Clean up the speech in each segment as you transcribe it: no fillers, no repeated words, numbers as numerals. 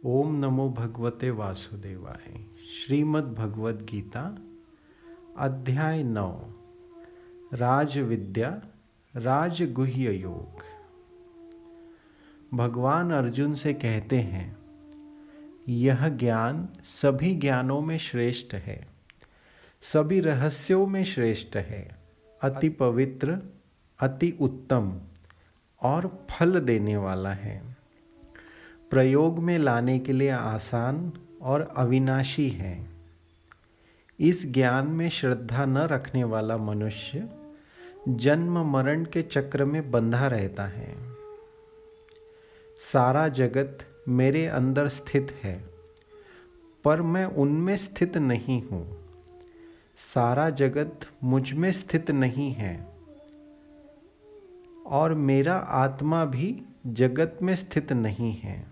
ओम नमो भगवते वासुदेवाय। श्रीमद् भगवद गीता अध्याय 9 राज विद्या राजगुह्य योग। भगवान अर्जुन से कहते हैं, यह ज्ञान सभी ज्ञानों में श्रेष्ठ है, सभी रहस्यों में श्रेष्ठ है, अति पवित्र, अति उत्तम और फल देने वाला है। प्रयोग में लाने के लिए आसान और अविनाशी है। इस ज्ञान में श्रद्धा न रखने वाला मनुष्य जन्म मरण के चक्र में बंधा रहता है। सारा जगत मेरे अंदर स्थित है, पर मैं उनमें स्थित नहीं हूँ। सारा जगत मुझ में स्थित नहीं है और मेरा आत्मा भी जगत में स्थित नहीं है।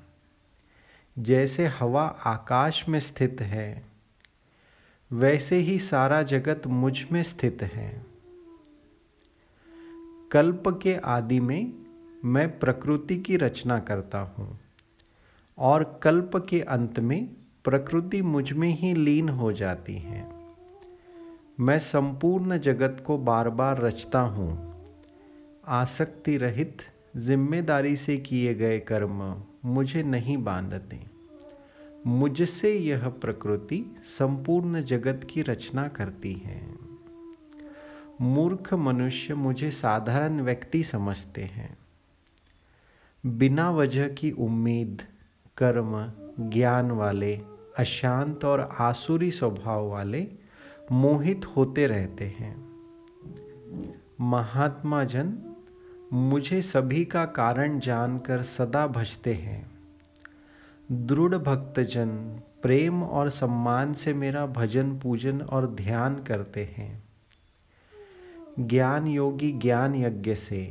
जैसे हवा आकाश में स्थित है, वैसे ही सारा जगत मुझ में स्थित है। कल्प के आदि में मैं प्रकृति की रचना करता हूँ और कल्प के अंत में प्रकृति मुझ में ही लीन हो जाती है। मैं संपूर्ण जगत को बार बार रचता हूँ। आसक्ति रहित जिम्मेदारी से किए गए कर्म मुझे नहीं बांधते। मुझसे यह प्रकृति संपूर्ण जगत की रचना करती है। मूर्ख मनुष्य मुझे साधारण व्यक्ति समझते हैं। बिना वजह की उम्मीद, कर्म, ज्ञान वाले, अशांत और आसुरी स्वभाव वाले मोहित होते रहते हैं। महात्मा जन मुझे सभी का कारण जानकर सदा भजते हैं। दृढ़ भक्तजन प्रेम और सम्मान से मेरा भजन पूजन और ध्यान करते हैं। ज्ञान योगी ज्ञान यज्ञ से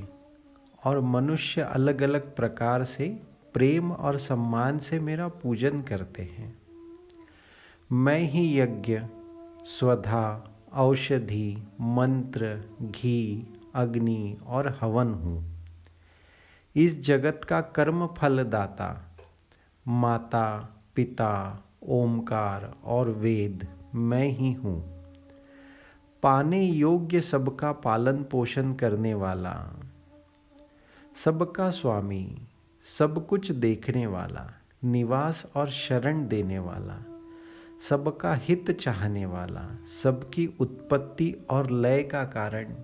और मनुष्य अलग अलग प्रकार से प्रेम और सम्मान से मेरा पूजन करते हैं। मैं ही यज्ञ, स्वधा, औषधि, मंत्र, घी, अग्नि और हवन हूँ। इस जगत का कर्म फलदाता माता, पिता, ओमकार और वेद मैं ही हूँ। पाने योग्य सबका पालन पोषण करने वाला, सबका स्वामी, सब कुछ देखने वाला, निवास और शरण देने वाला, सबका हित चाहने वाला, सबकी उत्पत्ति और लय का कारण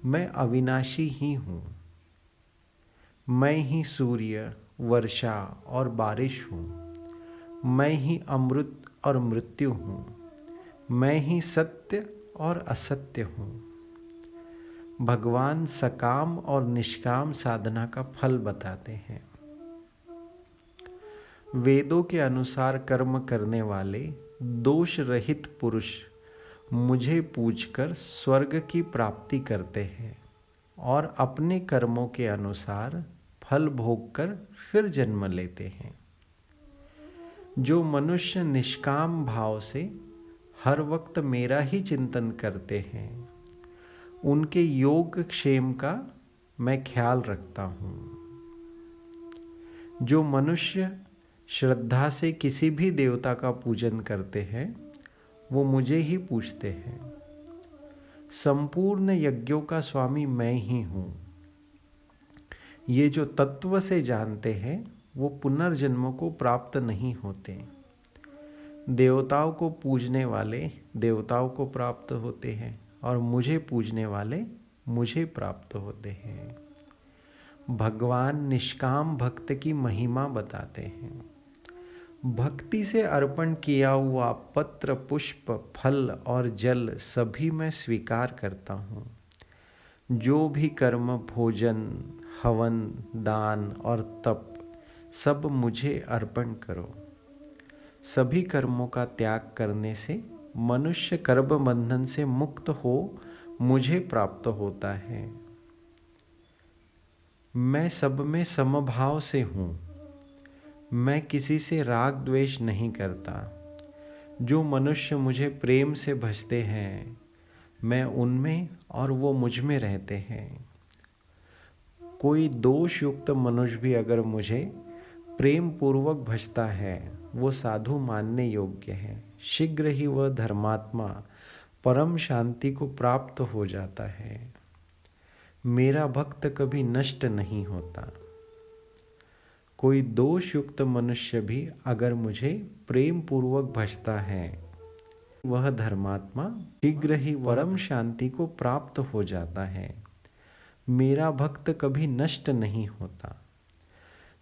मैं अविनाशी ही हूँ। मैं ही सूर्य, वर्षा और बारिश हूँ। मैं ही अमृत और मृत्यु हूँ। मैं ही सत्य और असत्य हूँ। भगवान सकाम और निष्काम साधना का फल बताते हैं। वेदों के अनुसार कर्म करने वाले दोष रहित पुरुष मुझे पूजकर स्वर्ग की प्राप्ति करते हैं और अपने कर्मों के अनुसार फल भोग कर फिर जन्म लेते हैं। जो मनुष्य निष्काम भाव से हर वक्त मेरा ही चिंतन करते हैं, उनके योग क्षेम का मैं ख्याल रखता हूँ। जो मनुष्य श्रद्धा से किसी भी देवता का पूजन करते हैं, वो मुझे ही पूजते हैं। संपूर्ण यज्ञों का स्वामी मैं ही हूँ। ये जो तत्व से जानते हैं, वो पुनर्जन्म को प्राप्त नहीं होते। देवताओं को पूजने वाले देवताओं को प्राप्त होते हैं और मुझे पूजने वाले मुझे प्राप्त होते हैं। भगवान निष्काम भक्त की महिमा बताते हैं। भक्ति से अर्पण किया हुआ पत्र, पुष्प, फल और जल सभी मैं स्वीकार करता हूँ। जो भी कर्म, भोजन, हवन, दान और तप सब मुझे अर्पण करो। सभी कर्मों का त्याग करने से मनुष्य कर्म बंधन से मुक्त हो मुझे प्राप्त होता है। मैं सब में समभाव से हूँ। मैं किसी से राग द्वेष नहीं करता। जो मनुष्य मुझे प्रेम से भजते हैं, मैं उनमें और वो मुझ में रहते हैं। कोई दोष युक्त मनुष्य भी अगर मुझे प्रेम पूर्वक भजता है वो साधु मानने योग्य है। शीघ्र ही वह धर्मात्मा परम शांति को प्राप्त हो जाता है। मेरा भक्त कभी नष्ट नहीं होता। कोई दोष युक्त मनुष्य भी अगर मुझे प्रेम पूर्वक भजता है वह धर्मात्मा शीघ्र ही परम शांति को प्राप्त हो जाता है। मेरा भक्त कभी नष्ट नहीं होता।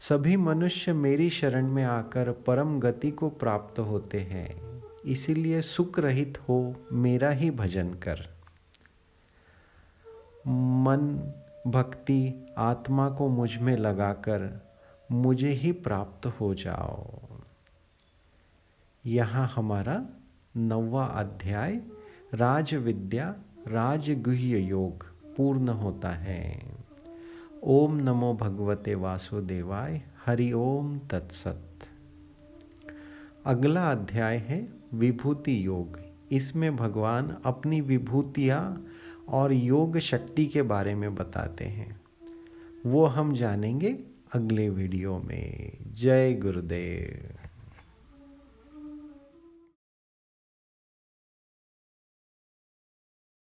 सभी मनुष्य मेरी शरण में आकर परम गति को प्राप्त होते हैं। इसीलिए सुख रहित हो मेरा ही भजन कर। मन भक्ति आत्मा को मुझ में लगाकर मुझे ही प्राप्त हो जाओ। यहाँ हमारा 9वां अध्याय राज विद्या राजगुह्य योग पूर्ण होता है। ओम नमो भगवते वासुदेवाय। हरि ओम तत्सत। अगला अध्याय है विभूति योग। इसमें भगवान अपनी विभूतियाँ और योग शक्ति के बारे में बताते हैं। वो हम जानेंगे अगले वीडियो में। जय गुरुदेव।